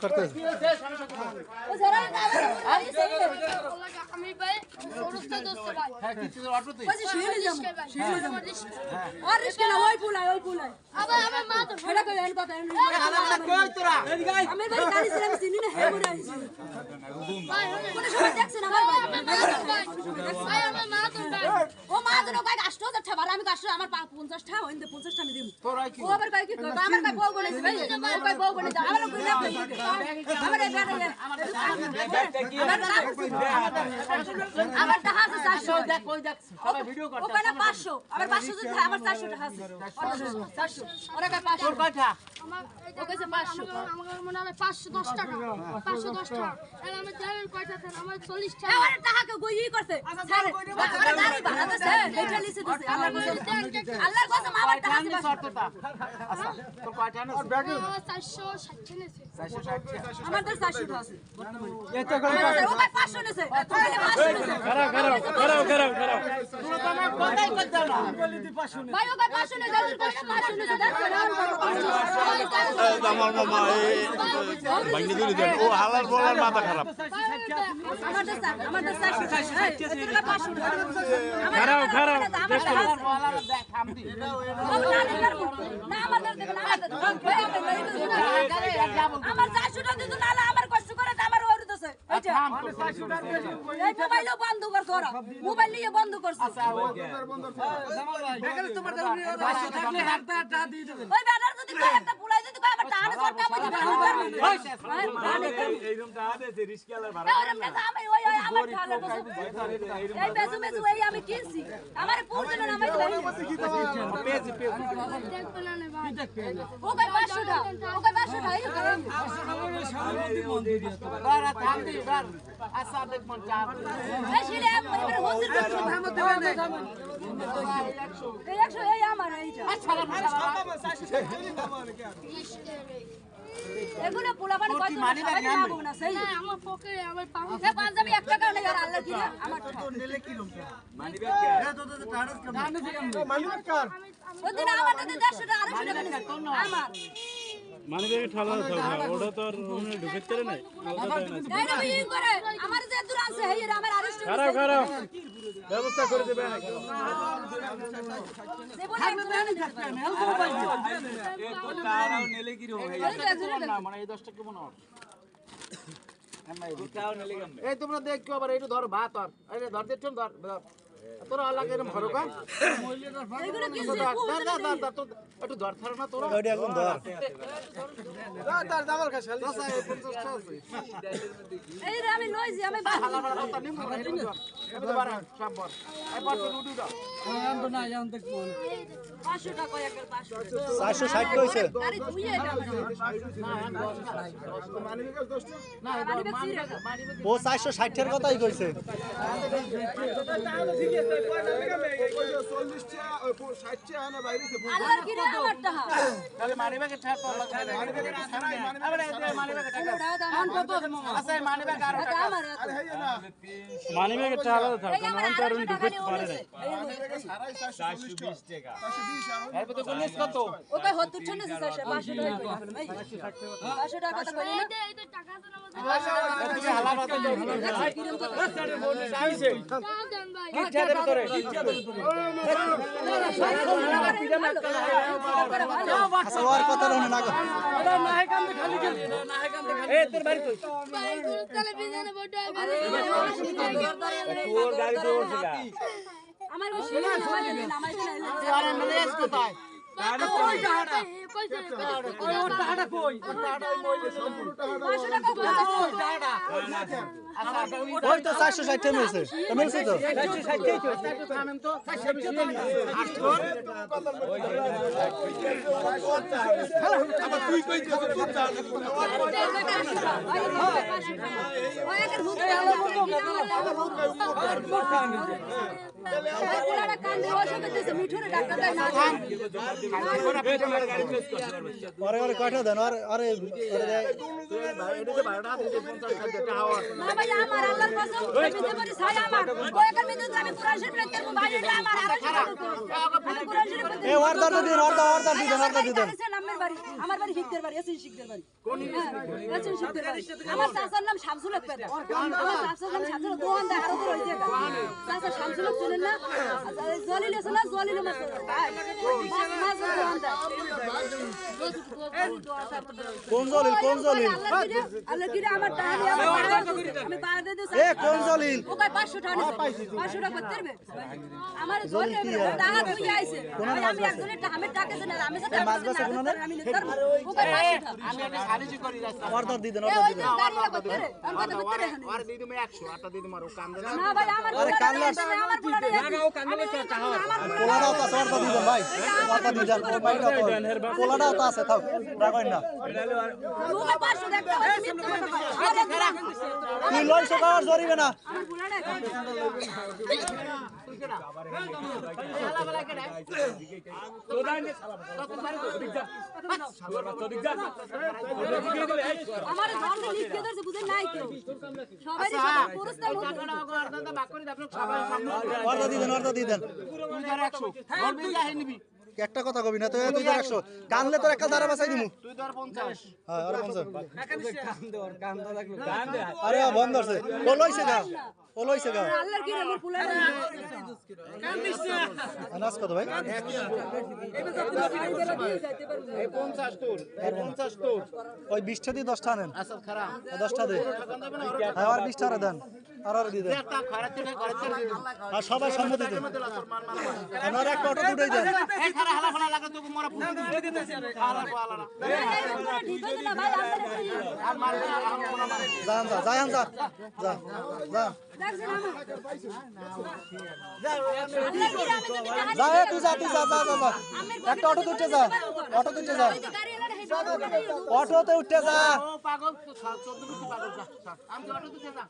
করতে ও যারা আমি সেই আমি ভাই সরস্তা দোস্ত ভাই হ্যাঁ কিছু অটোতে ওই শিলে যাম শিলে যাম আর রিস্কে না ওই পুলাই আবার আমার মা তো ফেড়া করে এন কথা হালাটা কই তোরা আমি ভাই গাড়ি ছিল আমি চিনি না হে মনে আইছি ভাই কোন সময় দেখছেন আমার ভাই ভাই আমার মা তো ভাই ও মা তো কই গাছটো যাচ্ছে ভাই আমি গাছটো আমার 50 টা হইন্দে 50 টা আমি দিমু তোরা কি ও আবার কই কি আমার কই বউ বনেছে ভাই আমার কই বউ বনেছে আমার কই না কই আমার আমার টাকা আছে 400 দেখ কই দেখ সবাই ভিডিও করতে ও কই না 500 আবার 500 যদি আমার 400 টাকা আছে 400 ওরা কই 500 তোর কয়টা আমার ও কইছে 500 আমার মনে হয় 510 টাকা 510 টাকা আর আমি জানেন কয়টা আছে আমার 40 টাকা আমার টাকা কে গই করছে স্যার ওরা দাঁড়ি বানাতেছে এটা লিখে দিছে আল্লাহর কসম আমার টাকা আছে শর্তটা আচ্ছা তোর কয়টা না 460 নেছে 460 আমাদের 400 টাকা আছে এত করে ও ভাই 500 নেছে 500 নেছে খারাপ তোরা তো আমার কথাই করতে না ভাই ও ভাই 500 নেছে 500 নেছে আমার মামা ভাঙিয়ে দিলি দেন ও হালাল বলার মাথা খারাপ আমাদের 500 খারাপ দেখ থামদি না আমাদের দেখো না আমার 400 টাকা দিত না আমার কষ্ট করে আমার ওর দছে এইটা এই মোবাইলও বন্ধ কর তোরা মোবাইল নিয়ে বন্ধ করছিস তোমার 500 থাকলে হাতটা দিয়ে দেবেন ওই ব্যানার যদি কই একটা পুলাই যদি কই আমার টাকা সরকার মধ্যে এই রুমটা আছে রিস্কালার ভাড়া আমি ওই আমার ঠালা এই বেজু এই আমি কিনছি আমার পুরো দিন আমি পেজ দেখব না ভাই ও কই 500 টাকা ও কই 500 টাকা এই করেন বারা থামদি বার আচ্ছা দেখ মন চাপ এই শিলে এবারে হোসির করছো এই 100 এই আমার এইটা এগুলো পোলাপানি কত সবাই যাবো না সেই না আমার পকেটে আমার পাঞ্জাবি 1 টাকা নেই আর আল্লাহ কি আমার নিলে কি লোক মানিব্যাগ কে মালিক কার ওদিন আমার দিতে 150 টাকা 200 টাকা নিছে আমার মানিব্যাগে ঠালা থাকবে ওটা তো আর রুমে ঢুকতে রে নাই এই না বিয়ে করে আমার যে দূর আছে হেই আমার আরেস্ট খারাপ ব্যবস্থা করে দেবে নাকি এ তো তারাও নিলে কি রকম না মানে এই 10 টাকা কেমন হবে এই তোমরা দেখো আবার এইটা ধর ভাত আর এই ধর দেখছো ধর তোরা আলাদা এরকম ধরো কা এগুলো কি ধর একটু ধর ছাড়ো না তোরা ওইটা এখন ধর ধর দামার কাছে আছে 50 টাকা আছে এই রে আমি লইছি আমি হালা হালা কথা নিম ধর এই তো বারা সব বর এই পাঁচশো উঠি দাও আনতো না জান দেখ 500 টাকা একবার 500 460 কইছে গাড়ি ধুইয়ে না ও 460 এর কথাই কইছে আল্লাহর কি রে আমার টাকা তাহলে মানিব্যাগে ছাড় তো লাগে মানিব্যাগে সামনে আরে এই মানিব্যাগে টাকা আচ্ছা এই মানিব্যাগ আর টাকা আমার মানিব্যাগে ঠালা থাকবে না তো আর ঢুকতে পারে না 420 টাকা এর ভিতরে কোনিস কত ওকে 70 টাকা নিছে 500 টাকা কই ভাই 500 টাকা কথা কই না এই তো টাকা তো না তুমি হালা বাতা দাও দেন ভাই কি জায়গার ভিতরে ওর কথা রনে না এই তোর বাড়ি কই ভাই তাহলে বিজানে বড় তোর গাড়ি তো উঠছিলা আমার বসে আমার আরে মানে এস কোথায় ওই টাকাটা কইছে ওই টাকাটা কই টাকাটা ওই মইলে পুরো টাকাটা ওই টাকাটা ওই তো 460 এর মেছে মেছে তো 460 তো থামেন তো 460 আবার তুই কই দিছিস তোর চা ওই একের হুদে পুরাটা কান্দে ওষুধ দিতেছে মিঠুরে ডাক্তার দেয় না ওরে কয়টা দেন আরে না ভাই আমার আল্লাহর কসম মিথ্যে বলি ছাই আমার ওই একের মিথ্যে আমি কুরআন শরীফ পড়তে ভাই এটা আমার আর আমি কুরআন শরীফ এ ওর দর দিন ওর দর দিন দিতেন আমার আমার বাড়ি শিখদের বাড়ি এসিন শিখদের বাড়ি এসিন শিখদের বাড়ি আমার চাচার নাম শামসুল হক পেদা আমার চাচার নাম শামসুল দোকান দা আরো রই জায়গা চাচা শামসুল হক চেনেন না জলিল আছে না জলিল মাছ মাছ দোকান দা কোন জলিল আল্লাহ কি আমার টাকা আমি বাইরে দিছি এ কোন জলিল ও কয় 500 টাকা 500 টাকা করতে পারবে আমার জলিল টাকা তুই আইছে আমি একজনের টাকা আমি টাকা দেন আমি সাথে মাছ বেচা কোন না আমি নিতার ও কয় 500 টাকা আমি একটা সালিশি করি রাস্তা অর্ডার দি দেন এ ওই যে গাড়ি করতে রে আমি কত করতে রে আর দিই তুমি 100 আটা দিই তোমার ও কান্দে না না ভাই আমার আরে কান্না আমার পুরাটা না ও কান্দলে তো টাকা পোলাটাও তো আছে অর্ডার দি দেন ভাই অর্ডার দি দেন ও মাইটা তো পোলাটাও তো আছে থাক রাখেন না ও কয় 500 দেখতে তুই লইছো কার জরিবে না আমার পুরাটা আমার ধর্মে লিখে দিয়েছে বুঝেন নাই কেউ সবাই সবাই পুরস্কার অর্ডার দি দেন একটা কথা কবি না তো তুই ধর 100 কানলে তোর একটা দাঁড়া বাঁচাই দিমু তুই ধর 50 হ্যাঁ আরে 50 আরে বন্ধ আছে ও লইছে গা আল্লাহর কি আমার পুরাটা আনাস কত ভাই এই 50 তোর এই 50 তোর ওই 20টা দিয়ে 10টা আনেন আসল খারাপ 10টা দে হ্যাঁ আর 20টা আর দেন আর দি দেন একটা খারাপ থেকে দিই আর সবাই সম্মতি দেন আমার একটা অটো দুটোই দেন এই খারাপ হালা ফালা লাগা তোকে মোরা পুরো দিতেছি আলা পালা না ঠিক হইছে না ভাই আর মারবে না আর মোরা মারবে যান যা দেখছেন আমার যা এ তুই যা একটা অটো উঠে যা অটোতে উঠে যা ও পাগল 14 পাগল যা আমি অটো দিতে যা